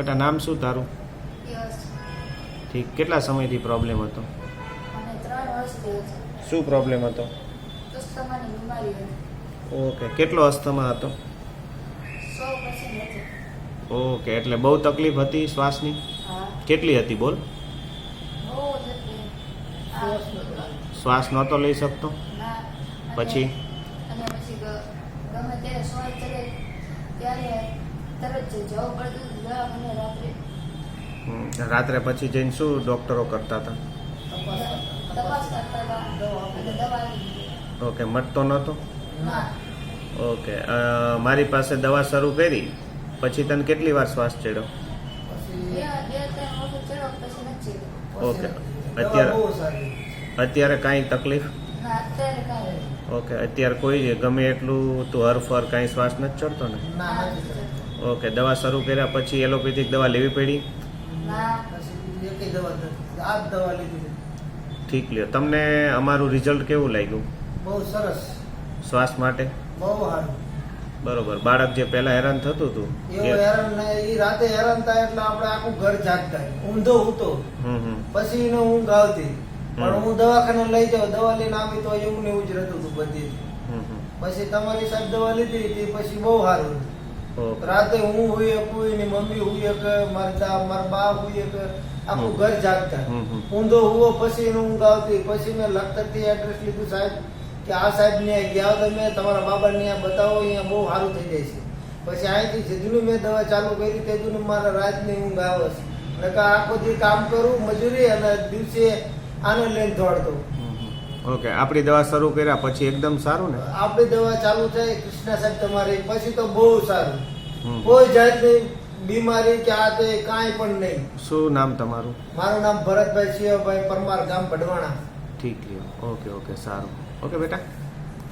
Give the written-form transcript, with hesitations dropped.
બેટા નામ શું તારું? યસ. ઠીક, કેટલા સમયથી પ્રોબ્લેમ હતો? અને 3 વર્ષથી હતી. શું પ્રોબ્લેમ હતો? અસ્થમાની બીમારી હતી. ઓકે, કેટલો અસ્થમા હતો? 100% હતી. ઓકે, એટલે બહુ તકલીફ હતી શ્વાસની? હા. કેટલી હતી બોલ? બહુ જ હતી. શ્વાસ નહોતો લઈ શકતો? ના. પછી? અને પછી ગમે ત્યારે શ્વાસ ચડે ત્યારે તરત જ જવું પડતું હતું દવાખાને રાત્રે. રાત્રે પછી જઈને શું ડૉક્ટરો કરતા હતા? તપાસ કરતા હતા અને દવા લીધી. ઓકે, મટતો નહોતો? ના. ઓકે, મારી પાસે દવા શરૂ કરી પછી તને કેટલી વાર શ્વાસ ચડ્યો? 2-3 વખત ચડ્યો પછી નથી ચડ્યો. ઓકે, અત્યારે કાંઈ તકલીફ? ના, અત્યારે કાંઈ ઓકે, અત્યારે કોઈ ગમે એટલું તું હરફર કાંઈ શ્વાસ નથી ચડતો ને? ના. ઓકે, દવા શરૂ કર્યા પછી એલોપેથિક દવા લેવી પડી? ના. ઠીક લ્યો, તમને અમારું રિઝલ્ટ કેવું લાગ્યું? બહુ સરસ, શ્વાસ માટે? બહુ સારું. બરોબર. બાળક જે પહેલા હેરાન થતું હતું એવો હેરાન નહીં, ઈ રાતે હેરાન થાય એટલે આપણે આખું ઘર જાગતા, ઊંધો હતો પછી એને ઊંઘ આવતી, પણ હું દવાખાને લઈ જાઉં, દવા લઈને આવી તો એવું ને એવું જ રહેતું હતું બધી. પછી તમારી સાહેબ દવા લીધી હતી પછી બહુ સારું હતું. રાતે હું હુઈ શકું, એની મમ્મી હુઈ શકે, મારા બા હુઈ શકે, આખું ઘર જાગતા. ઊંધો હુવો પછી એને ઊંઘ આવતી. પછી મેં લખતરથી એડ્રેસ લીધું સાહેબ કે આ સાહેબ ને ગયા તમે તમારા બાબા ને બતાવો, અહીંયા બહુ સારું થઈ જાય છે. પછી અહીંથી જેટલું મેં દવા ચાલુ કરી તેટલું મારા રાતની ઊંઘ આવે છે. એટલે આખો દી કામ કરું મજૂરી અને દિવસે આને લઈને દોડતો. ઓકે, આપણી દવા શરૂ કર્યા પછી એકદમ સારું ને? આપણી દવા ચાલુ થઈ કૃષ્ણા સાહેબ તમારી પછી તો બહુ સારું, કોઈ જાતની બીમારી કે આ તે કાંઈ પણ નહીં. શું નામ તમારું? મારું નામ ભરતભાઈ શિવભાઈ પરમાર, ગામ ભડવાણા. ઠીક લ્યો. ઓકે, સારું. ઓકે બેટા.